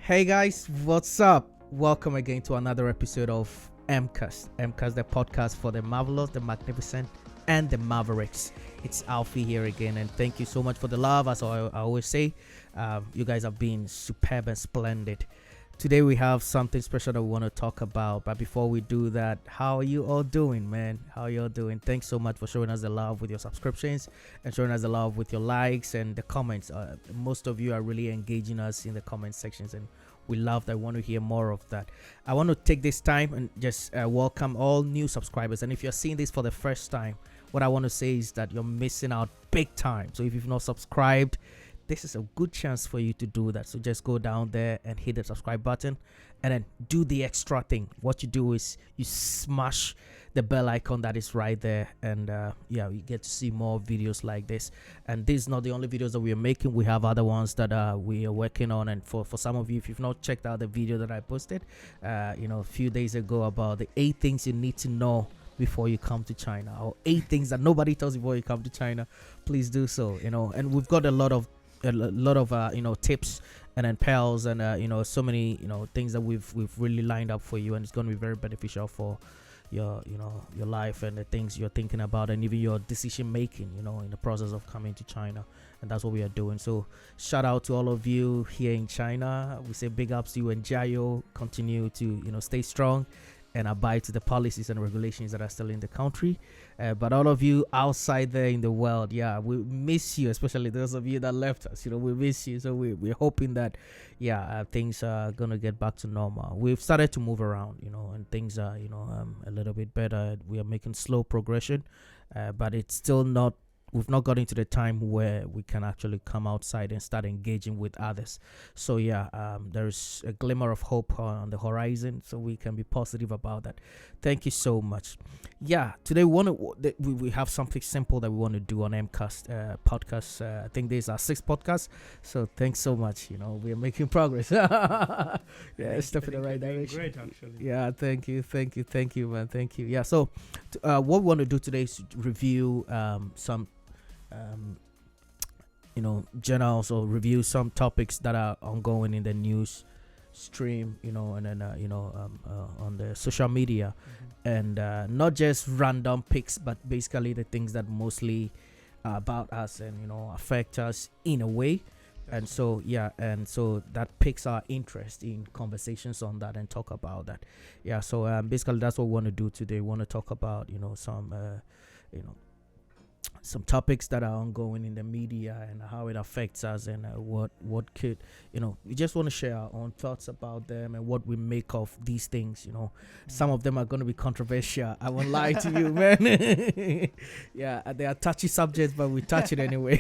Hey guys, what's up? Welcome again to another episode of MCAST. MCAST, the podcast for the marvelous, the magnificent, and the mavericks. It's Alfie here again, and thank you so much for the love. As I always say, you guys have been superb and splendid. Today we have something special that we want to talk about, but before we do that, how are you all doing, man? How are you all doing? Thanks so much for showing us the love with your subscriptions and showing us the love with your likes and the comments. Most of you are really engaging us in the comment sections, and we love that. I want to hear more of that. I want to take this time and just welcome all new subscribers, and if you're seeing this for the first time, what I want to say is that you're missing out big time. So if you've not subscribed, this is a good chance for you to do that. So just go down there and hit the subscribe button and then do the extra thing. What you do is you smash the bell icon that is right there, and yeah, you get to see more videos like this. And this is not the only videos that we are making. We have other ones that we are working on. And for some of you, if you've not checked out the video that I posted a few days ago about the 8 things you need to know before you come to China, or 8 things that nobody tells you before you come to China, please do so. And we've got a lot of tips and then pearls and so many things that we've really lined up for you, and it's going to be very beneficial for your life and the things you're thinking about, and even your decision making in the process of coming to China. And that's what we are doing. So shout out to all of you here in China. We say big ups to you, and Jayo, continue to stay strong and abide to the policies and regulations that are still in the country. But all of you outside there in the world, yeah, we miss you, especially those of you that left us. We miss you. So we're hoping that, things are going to get back to normal. We've started to move around, and things are, a little bit better. We are making slow progression, but it's still not. We've not gotten to the time where we can actually come outside and start engaging with others. So there's a glimmer of hope on the horizon, so we can be positive about that. Thank you so much. Today we have something simple that we want to do on MCAST podcast. I think this is our 6th podcast, so thanks so much. We are making progress. Step in the right direction. Great, actually. Yeah, thank you, man. Thank you. Yeah, so what we want to do today is review some journals, or review some topics that are ongoing in the news stream, and then on the social media, and not just random picks, but basically the things that mostly are about us and affect us in a way. And so that piques our interest in conversations on that and talk about that. So basically that's what we want to do today. We want to talk about some topics that are ongoing in the media and how it affects us, and what could we just want to share our own thoughts about them and what we make of these things. Some of them are going to be controversial, I won't lie to you, man. They are touchy subjects, but we touch it anyway.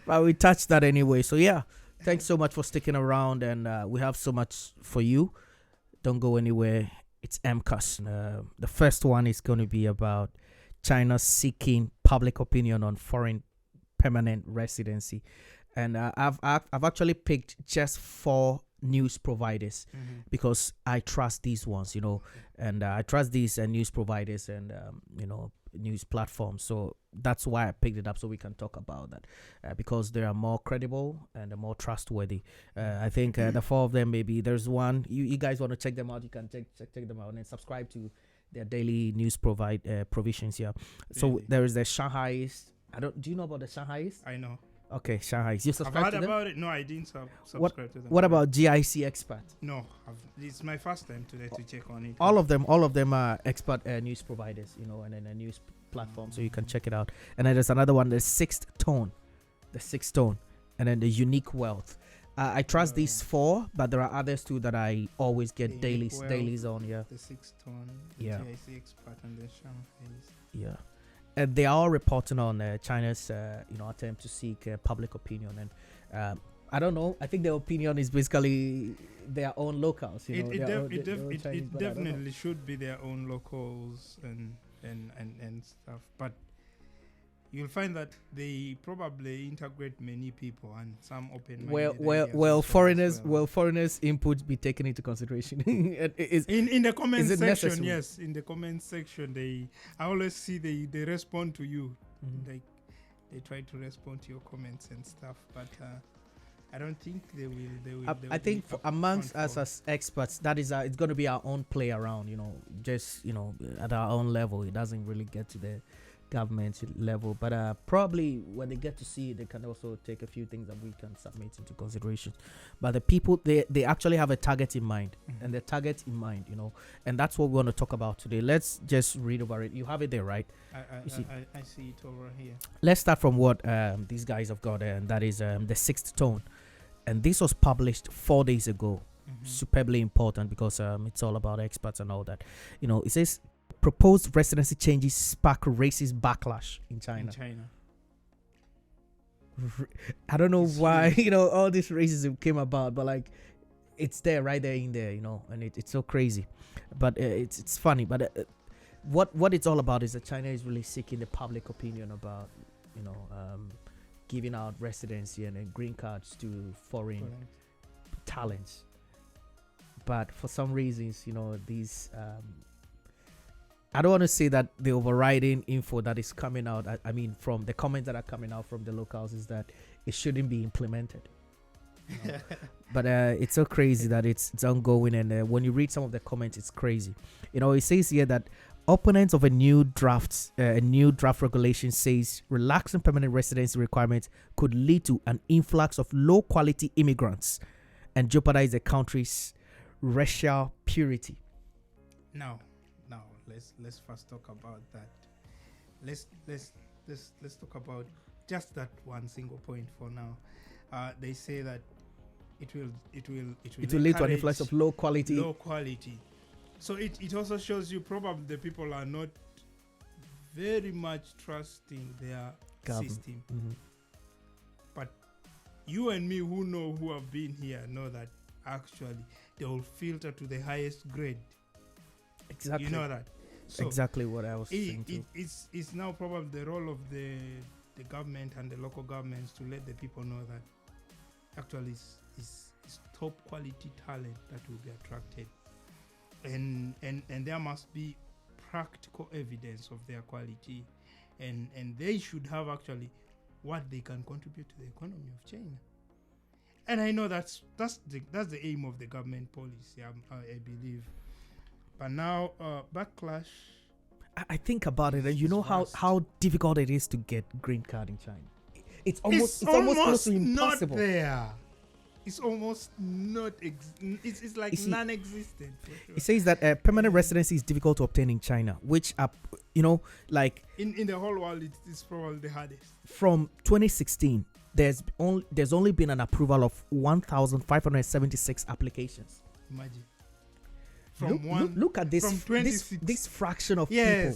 But we touch that anyway. So thanks so much for sticking around, and we have so much for you. Don't go anywhere. It's MCAST. The first one is going to be about China seeking public opinion on foreign permanent residency. And I've actually picked just 4 news providers because I trust these ones, and I trust these news providers and news platforms. So that's why I picked it up, so we can talk about that, because they are more credible and they're more trustworthy. I think the 4 of them, maybe there's one you guys want to check them out. You can check them out and subscribe to their daily news provisions. So Really? there is the Shanghai's. Do you know about the Shanghai's? I know. Okay, Shanghai's. You I've subscribe heard to them? about it. No, I didn't subscribe to them. What about GIC Expert? No, it's my first time today to check on it. All of them are expert news providers, and then a news platform, so you can check it out. And then there's another one, the Sixth Tone, and then the Unique Wealth. I trust these 4, but there are others too that I always get dailies on. The 6th Tone, the GIC Expert, and the Shanghai's. And they are all reporting on China's attempt to seek public opinion. And I don't know, I think their opinion is basically their own locals. It definitely should be their own locals and stuff, but you'll find that they probably integrate many people, and some open. Foreigners' input be taken into consideration. in the comment section, necessary? Yes, in the comment section, I always see they respond to you. They try to respond to your comments and stuff, but I don't think they will. I think for amongst us as experts, that is it's going to be our own play around. Just at our own level. It doesn't really get to the government level, but probably when they get to see it, they can also take a few things that we can submit into consideration. But the people, they actually have a target in mind, and the target in mind, and that's what we want to talk about today. Let's just read over it. You have it there, right? I see it over here. Let's start from what these guys have got, and that is the sixth tone, and this was published 4 days ago. Superbly important because it's all about experts and all that. It says proposed residency changes spark racist backlash in China. I don't know why all this racism came about, but like it's there, right there in there, and it's so crazy. But it's funny. But what it's all about is that China is really seeking the public opinion about giving out residency and green cards to foreign talents. But for some reasons, these I don't want to say that the overriding info that is coming out, I mean, from the comments that are coming out from the locals, is that it shouldn't be implemented. But it's so crazy that it's ongoing. And when you read some of the comments, it's crazy. It says here that opponents of a new draft regulation says relaxing permanent residency requirements could lead to an influx of low-quality immigrants and jeopardize the country's racial purity. Now, let's first talk about that. Let's talk about just that one single point for now. They say that it will lead to an influx of low quality. So it also shows you probably the people are not very much trusting their system. But you and me who have been here know that actually they will filter to the highest grade. Exactly. You know that. So exactly what I was saying too. It's now probably the role of the government and the local governments to let the people know that actually it's top quality talent that will be attracted, and there must be practical evidence of their quality, and they should have actually what they can contribute to the economy of China. And I know that's the aim of the government policy, I believe. But now backlash. I think about it, and you know how difficult it is to get green card in China. It's almost close to impossible. Not there. It's almost not. It's like non-existent. For sure. It says that permanent residency is difficult to obtain in China, which like in the whole world, it's probably the hardest. From 2016, there's only been an approval of 1,576 applications. Imagine. Look at this. This fraction of people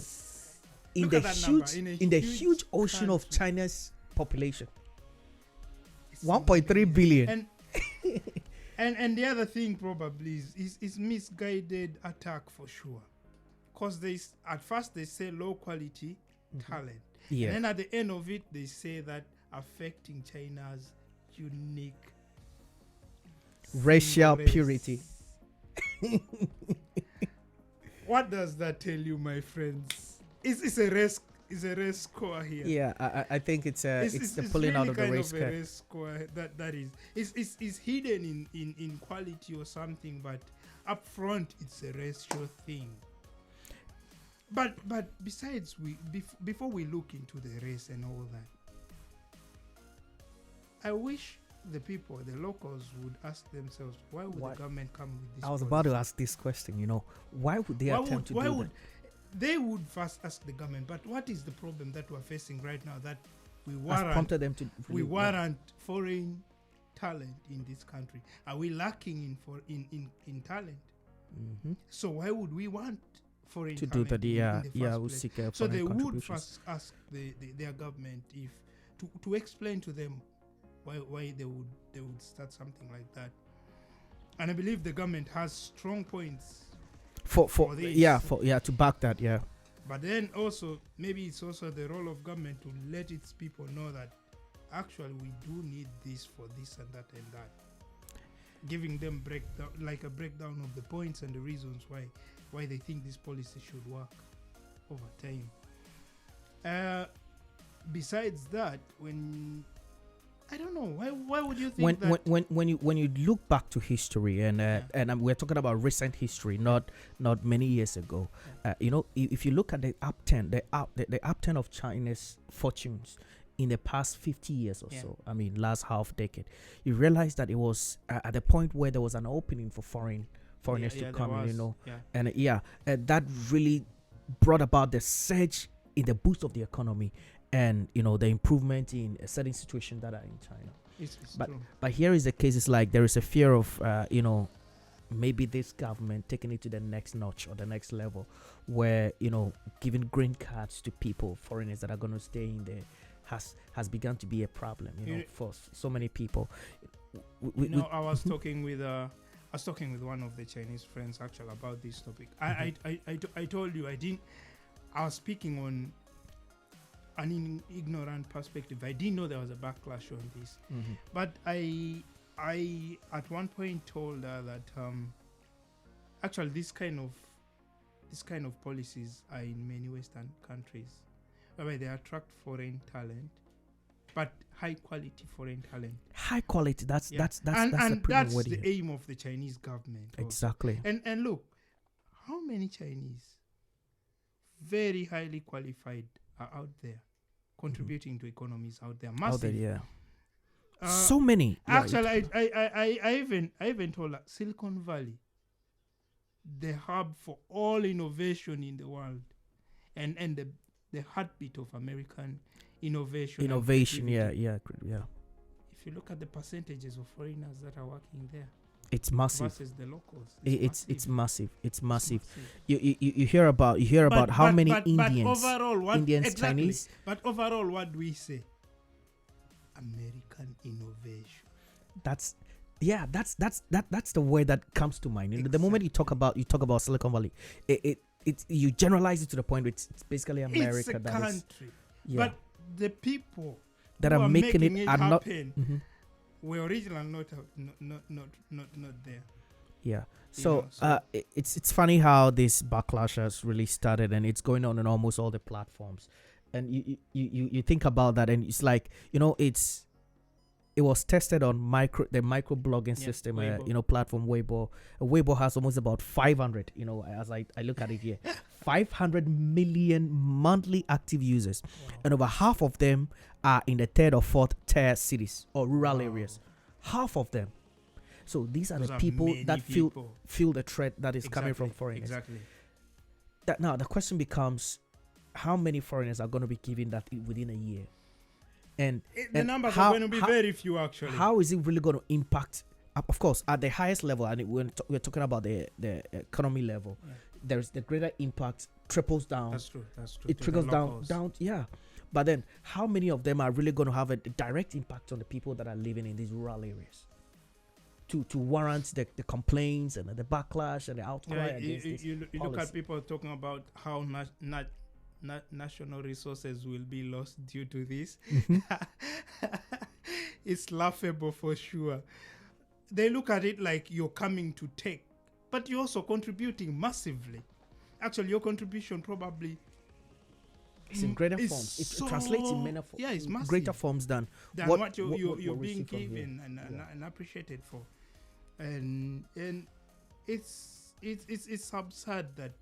in the huge ocean of China's population. 1.3 billion. And the other thing probably is misguided attack for sure. Because at first they say low quality talent. Yeah. And then at the end of it, they say that affecting China's unique racial purity. What does that tell you, my friends? It's a race. It's a race score here. Yeah, I think it's the pulling really out of the race card. Race score that is. It's hidden in quality or something, but up front it's a racial thing. But besides, before we look into the race and all that, I wish the people, the locals, would ask themselves, why would the government come with this? I was about to ask this question. Why would they attempt to do that? They would first ask the government, but what is the problem that we're facing right now that we warrant foreign talent in this country? Are we lacking in talent? So why would we want foreign to talent do that? we'll seek so they would first ask their government to explain to them why they would start something like that. And I believe the government has strong points for this. To back that, But then also maybe it's also the role of government to let its people know that actually we do need this for this and that, giving them a breakdown of the points and the reasons why they think this policy should work over time. Besides that, when I don't know why would you think that when you look back to history and we're talking about recent history, not many years ago. If you look at the upturn, the upturn of China's fortunes in the past 50 years or so, I mean last half decade, you realize that it was at the point where there was an opening for foreigners to come in, and that really brought about the surge in the boost of the economy and the improvement in a certain situation that are in China. It's but here is the case. It's like there is a fear of maybe this government taking it to the next notch or the next level, where giving green cards to people, foreigners that are going to stay in there, has begun to be a problem for so many people. I was talking with one of the Chinese friends actually about this topic. I told you I was speaking on an ignorant perspective. I didn't know there was a backlash on this, but I at one point told her that actually this kind of policies are in many Western countries, whereby they attract foreign talent, but high quality foreign talent. High quality. That's and that's the aim of the Chinese government. Exactly. Also. And look, how many Chinese very highly qualified are out there contributing to economies out there? Massive. So many. Actually, I even told her Silicon Valley, the hub for all innovation in the world, and the heartbeat of American innovation. Yeah. If you look at the percentages of foreigners that are working there, it's massive versus the locals. It's massive. You hear about how many Indians, Chinese. But overall, what do we say? American innovation. That's the word that comes to mind. Exactly. The moment you talk about Silicon Valley, you generalize it to the point where it's basically America. It's a country, but the people that are making it are happen, not. Were original not there. Yeah. So it's funny how this backlash has really started, and it's going on in almost all the platforms. And you think about that, and it's like it was tested on the micro blogging system, platform Weibo. Weibo has almost about 500. As I look at it here, 500 million monthly active users, and over half of them are in the third or fourth tier cities or rural areas. Half of them. So these are the people that feel the threat that is coming from foreigners. Exactly. That now the question becomes, how many foreigners are going to be given that within a year? And the numbers are going to be very few, actually. How is it really going to impact? Of course, at the highest level, and we're talking about the economy level, there's the greater impact triples down. That's true. It trickles down. Yeah. But then, how many of them are really going to have a direct impact on the people that are living in these rural areas? To warrant the complaints and the backlash and the outcry against this you look at people talking about how national resources will be lost due to this. It's laughable for sure. They look at it like you're coming to take, but you're also contributing massively. Actually, your contribution probably it's in greater forms. It translates in many forms. Yeah, it's massive. Greater forms than what you're being given and appreciated for. And it's absurd that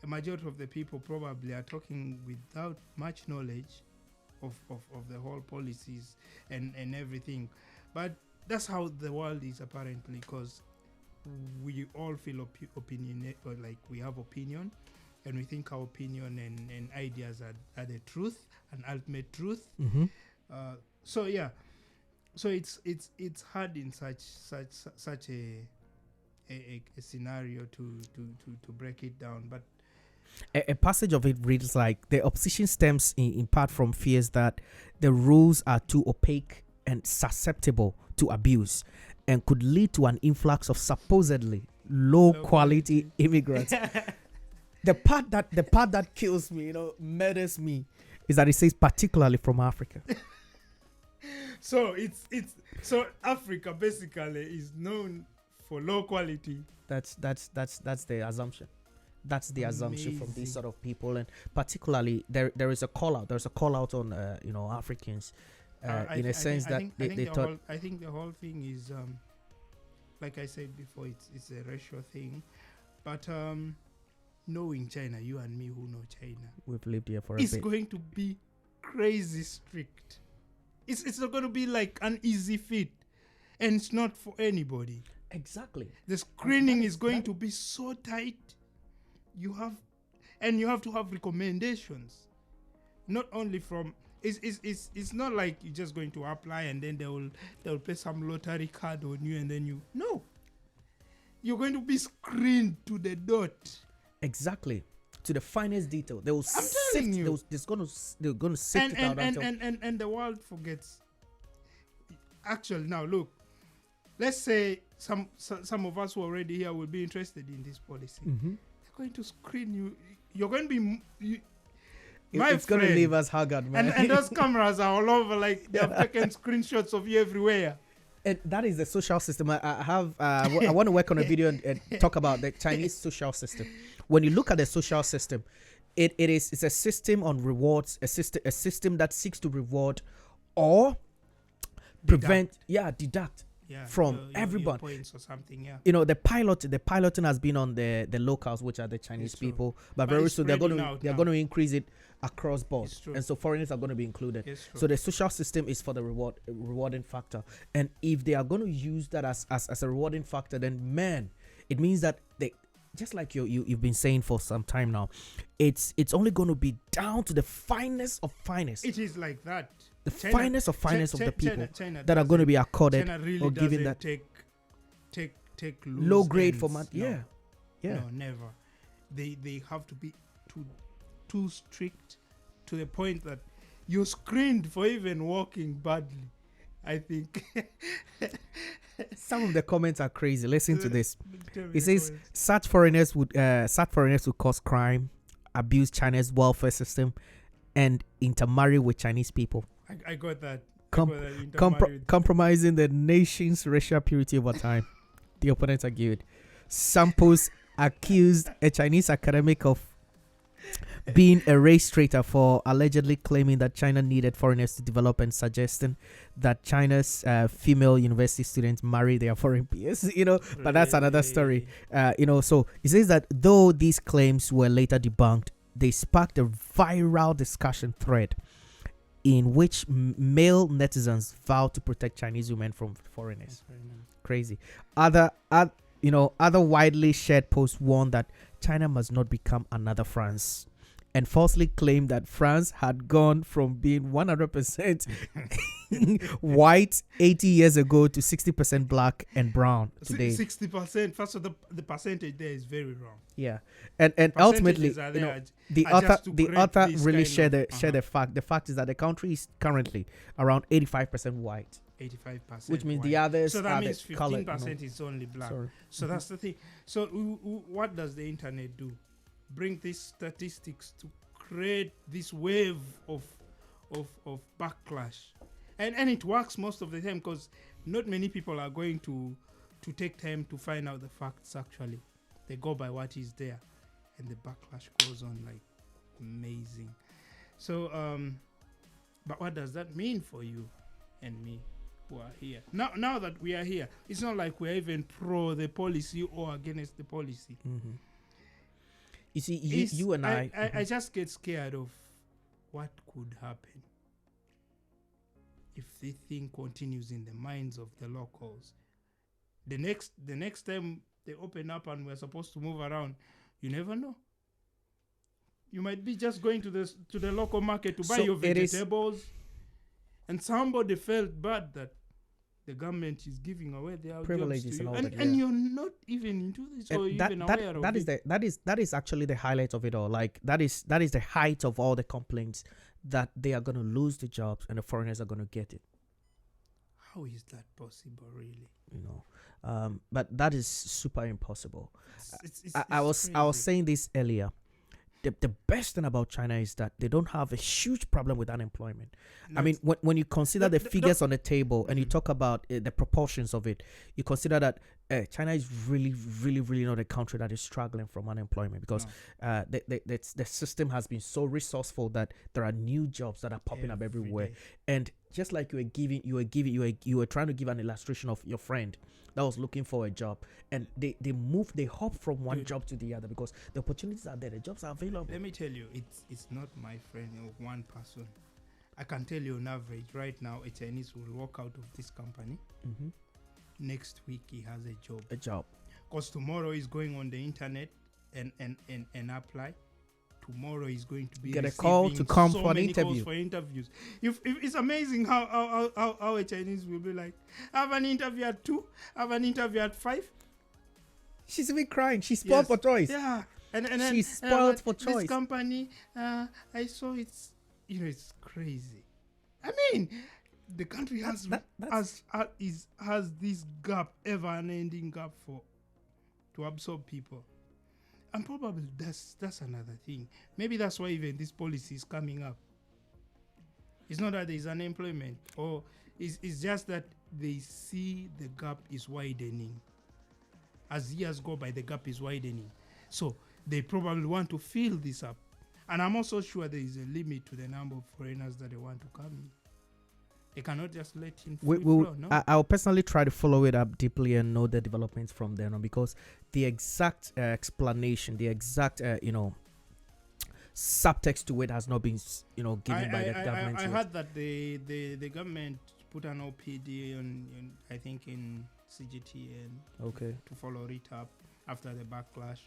a majority of the people probably are talking without much knowledge of the whole policies and everything. But that's how the world is apparently, because we all feel opinion, or like we have opinion, and we think our opinion and ideas are the truth and ultimate truth. So it's hard in such a scenario to break it down. But a passage of it reads like the opposition stems in part from fears that the rules are too opaque and susceptible to abuse and could lead to an influx of supposedly low quality immigrants. The part that kills me, murders me, is that it says particularly from Africa. So so Africa basically is known for low quality. That's the assumption. That's the assumption from these sort of people, and particularly there is a call out. There's a call out on Africans in a sense that they thought. I think the whole thing is, like I said before, it's a racial thing. But knowing China, you and me who know China, We've lived here for a it's bit. going to be crazy strict. It's not going to be like an easy fit, and it's not for anybody. Exactly. The screening is going to be so tight. You have to have recommendations, not only from. It's not like you're just going to apply and then they'll play some lottery card on you and then no. You're going to be screened to the dot. Exactly. To the finest detail. They will telling you. They're gonna sift it out and the world forgets. Actually, now look. Let's say some of us who are already here will be interested in this policy. Mm-hmm. They're going to screen you. You're going to be. It's going to leave us haggard, man. And those cameras are all over, like they have taken screenshots of you everywhere. And that is the social system. I want to work on a video and talk about the Chinese social system. When you look at the social system, it's a system on rewards, a system that seeks to reward or deduct from everyone. Points or something, yeah. You know, the piloting has been on the locals, which are the Chinese people, but very soon they're going to increase it across board, and so foreigners are going to be included. So the social system is for the rewarding factor, and if they are going to use that as a rewarding factor, then man, it means that they, just like you've been saying for some time now, it's only going to be down to the finest of finest. It is like that. The finest of the people that are going to be accorded really or given that take low grade ends. for money. No. Yeah. No, never. They have to be too strict to the point that you're screened for even walking badly. I think some of the comments are crazy. Listen to this. It says such foreigners would cause crime, abuse China's welfare system, and intermarry with Chinese people. I got that. Compromising the nation's racial purity over time. The opponents argued. Samples accused a Chinese academic of being a race traitor for allegedly claiming that China needed foreigners to develop and suggesting that China's female university students marry their foreign peers. But that's another story. So it says that though these claims were later debunked, they sparked a viral discussion thread in which male netizens vowed to protect Chinese women from foreigners. Crazy. Other widely shared posts warned that China must not become another France, and falsely claimed that France had gone from being 100% white 80 years ago to 60% black and brown today. 60%. First of the percentage there is very wrong. Yeah, and ultimately, the author really shared the fact. The fact is that the country is currently around 85% white. 85%, which means white. the others. So that are means the 15% is only black. So that's the thing. So what does the internet do? Bring these statistics to create this wave of backlash, and it works most of the time because not many people are going to take time to find out the facts. Actually, they go by what is there, and the backlash goes on like amazing. So but what does that mean for you and me who are here now that we are here? It's not like we're even pro the policy or against the policy. You see, you and I just get scared of what could happen if this thing continues in the minds of the locals. The next time they open up and we're supposed to move around, you never know. You might be just going to the local market to buy your vegetables, and somebody felt bad that the government is giving away their privileges jobs to you, and all that, and you're not even into this or even aware of it. That is actually the highlight of it all. Like that is the height of all the complaints, that they are going to lose the jobs and the foreigners are going to get it. How is that possible, really? But that is super impossible. I was saying this earlier. The best thing about China is that they don't have a huge problem with unemployment. I mean, when you consider the figures on the table and you talk about the proportions of it, you consider that China is really, really, really not a country that is struggling from unemployment because the system has been so resourceful that there are new jobs that are popping up everywhere. day. And just like you were trying to give an illustration of your friend that was looking for a job, and they hop from one job to the other because the opportunities are there, the jobs are available. Let me tell you, it's not my friend or one person. I can tell you on average right now, a Chinese will walk out of this company. Mm-hmm. Next week he has a job. Because tomorrow he's going on the internet and apply. Tomorrow he's going to be get a call to come for an interview. If it's amazing how a Chinese will be like, I have an interview at 2, I have an interview at 5. She's even crying. She's spoiled for choice. Yeah. And she's spoiled for choice. This company, I saw it's crazy. I mean, the country has this gap, ever-ending gap to absorb people, and probably that's another thing. Maybe that's why even this policy is coming up. It's not that there is unemployment, or it's just that they see the gap is widening. As years go by, the gap is widening, so they probably want to fill this up. And I'm also sure there is a limit to the number of foreigners that they want to come in. They cannot just let in free flow, no? I'll personally try to follow it up deeply and know the developments from there on, because the exact explanation, the exact subtext to it has not been given by the government. I heard that the government put an OPD on I think in CGTN to follow it up after the backlash,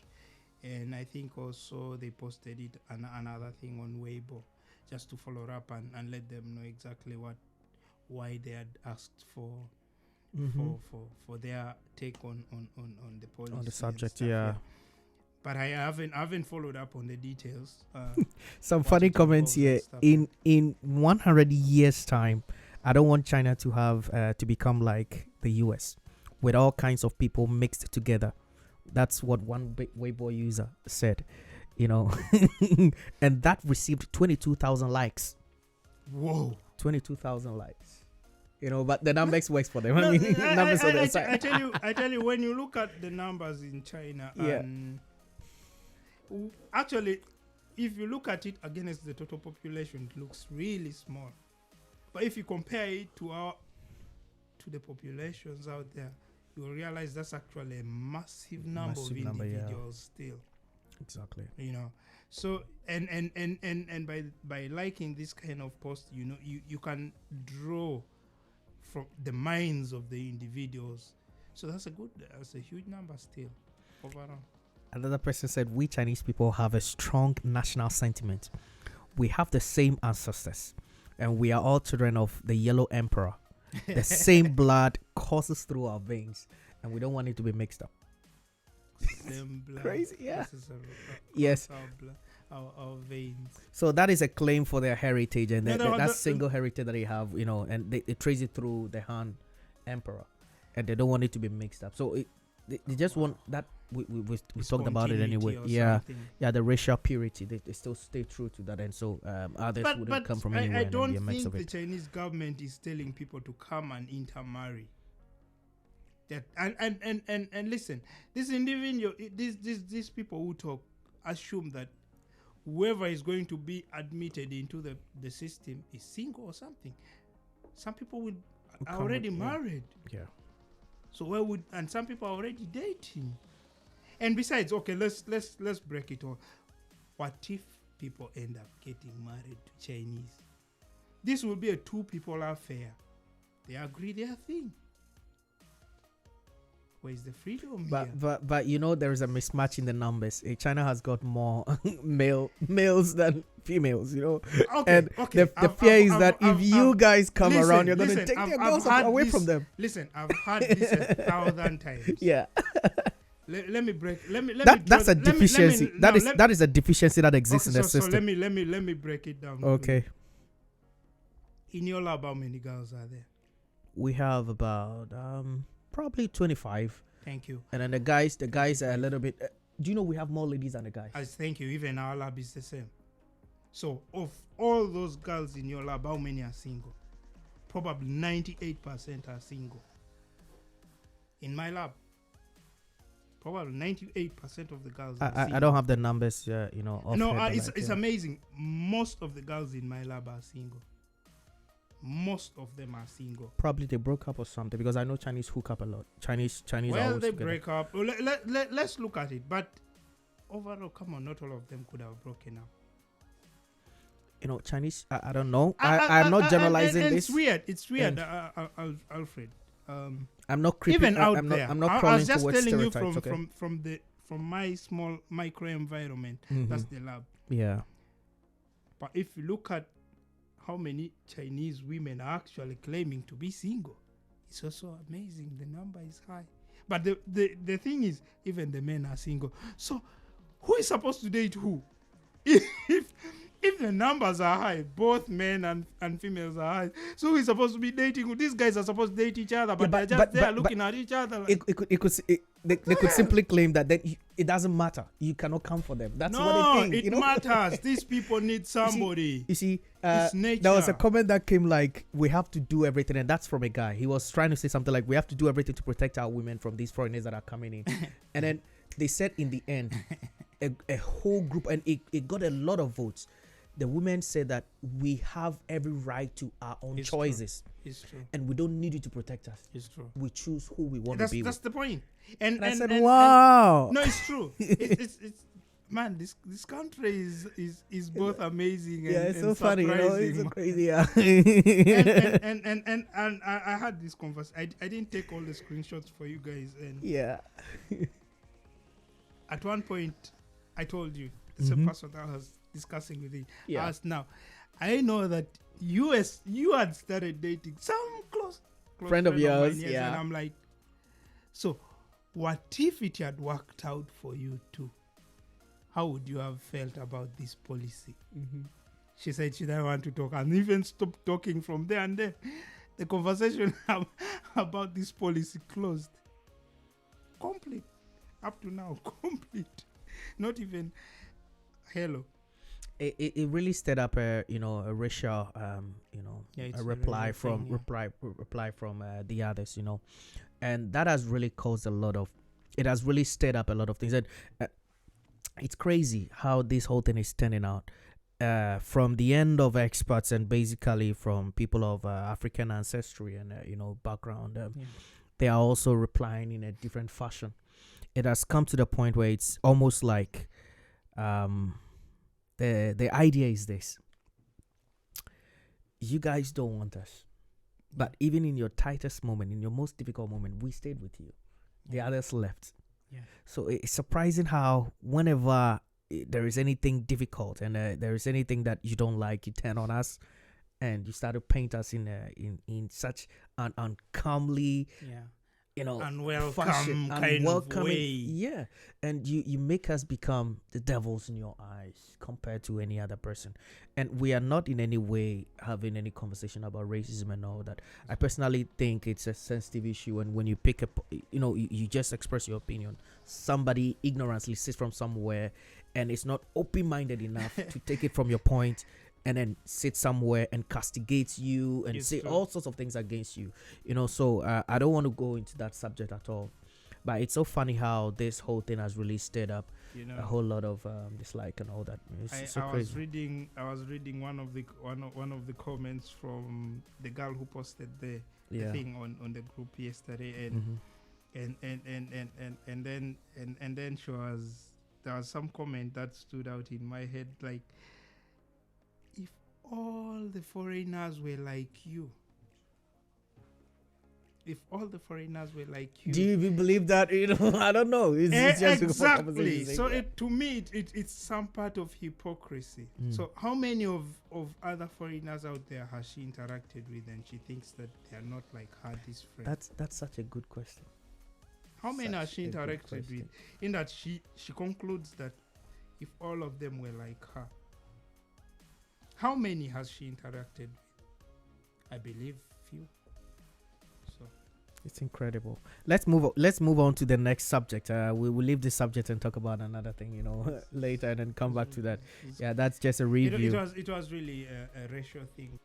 and I think also they posted it another thing on Weibo just to follow up and let them know exactly why they had asked for their take on the policy on the subject, stuff, yeah. But I haven't followed up on the details. Some funny comments here. In 100 years time, I don't want China to have to become like the US, with all kinds of people mixed together. That's what one Weibo user said, and that received 22,000 likes. Whoa. 22,000 likes, but the numbers works for them. Numbers on their side. I tell you, when you look at the numbers in China, actually, if you look at it against the total population, it looks really small. But if you compare it to the populations out there, you will realize that's actually a massive number of individuals still. Exactly. So and by liking this kind of post, you can draw from the minds of the individuals. So that's a huge number still overall. Another person said, we Chinese people have a strong national sentiment. We have the same ancestors, and we are all children of the Yellow Emperor. The same blood courses through our veins, and we don't want it to be mixed up. Same blood. Crazy, yeah. Yes. Our veins. So that is a claim for their heritage, and that single heritage that they have, and they trace it through the Han Emperor, and they don't want it to be mixed up. So they just want that. We talked about it anyway. Yeah, the racial purity. They still stay true to that, and so others wouldn't come from anywhere. I don't think the Chinese government is telling people to come and intermarry. That and listen, this individual, these people who talk assume that whoever is going to be admitted into the system is single or something. Some people are already married. Yeah. So and some people are already dating. And besides, okay, let's break it all. What if people end up getting married to Chinese? This will be a 2 people affair. They agree their thing. Where's the freedom here? But there is a mismatch in the numbers. China has got more males than females, and the fear is that if you guys come around, you're going to take their girls away from them. Listen, I've heard this 1,000 times. Yeah. Let me break. That's a deficiency. That is a deficiency that exists in the system. So let me break it down. Okay. In your lab, how many girls are there? We have about probably 25. Thank you. And then the guys are a little bit. Do you know we have more ladies than the guys? Thank you. Even our lab is the same. So of all those girls in your lab, how many are single? Probably 98% are single. In my lab. Probably 98% of the girls. I don't have the numbers, you know. It's amazing. Most of the girls in my lab are single. Most of them are single. Probably they broke up or something, because I know Chinese hook up a lot. Chinese. Well, they break up. Let's look at it. But overall, come on, not all of them could have broken up. You know, Chinese. I don't know. I'm not generalizing and this. It's weird. Alfred. I'm not creeping. Even out I'm there. I'm not I crawling was just towards telling you stereotypes. from my small micro environment. Mhm. That's the lab. Yeah. But if you look at how many Chinese women are actually claiming to be single, it's also amazing. The number is high. But the thing is, even the men are single. So who is supposed to date who? If the numbers are high, both men and females are high, so who is supposed to be dating who? These guys are supposed to date each other, but they're just looking at each other. Like, They could simply claim that it doesn't matter. You cannot come for them. That's what they think. It matters. These people need somebody. You see, it's nature. there was a comment that came like, we have to do everything, and that's from a guy. He was trying to say something like, we have to do everything to protect our women from these foreigners that are coming in. And then they said in the end, a whole group, and it got a lot of votes. The women said that we have every right to our own choices. True. It's true. And we don't need you to protect us. It's true. We choose who we want to be That's with. the point. And I said, wow. No, it's true. it's man, this country is both amazing and it's so funny, you know, it's so crazy. Yeah. and I had this conversation. I didn't take all the screenshots for you guys, and yeah. At one point I told you, it's a person that I was discussing with you. Yeah. I asked, now, I know that you had started dating some close friend of yours, mine, yes, yeah. And I'm like, so what if it had worked out for you too? How would you have felt about this policy? She said she didn't want to talk, and even stopped talking from there. And then the conversation about this policy closed. Complete. Up to now, complete. Not even hello. It really stirred up a racial a reply from the others, and that has really caused it has really stirred up a lot of things. And it's crazy how this whole thing is turning out, from the end of experts and basically from people of African ancestry and background. They are also replying in a different fashion. It has come to the point where it's almost like the idea is this: you guys don't want us, but even in your tightest moment, in your most difficult moment, we stayed with you. The others left. So it's surprising how whenever there is anything difficult and there is anything that you don't like, you turn on us and you start to paint us in such an uncomely unwelcome kind of way. Yeah. And you make us become the devils in your eyes compared to any other person. And we are not in any way having any conversation about racism and all that. I personally think it's a sensitive issue, and when you pick up, you just express your opinion. Somebody ignorantly sits from somewhere and is not open-minded enough to take it from your point, and then sit somewhere and castigates you and say all sorts of things against you. So I don't want to go into that subject at all. But it's so funny how this whole thing has really stirred up a whole lot of dislike and all that. It's so crazy. I was reading one of the comments from the girl who posted the thing on the group yesterday, and then there was some comment that stood out in my head, like, if all the foreigners were like you. If all the foreigners were like you. Do you even believe that? I don't know. It's just exactly. So to me, it's some part of hypocrisy. So how many of other foreigners out there has she interacted with, and she thinks that they are not like her this friend? That's such a good question. How many has she interacted with? In that she concludes that if all of them were like her, how many has she interacted with? I believe few. So it's incredible. Let's move on to the next subject. We will leave this subject and talk about another thing, later, and then come back to that. Yeah, that's just a review. It was really a racial thing.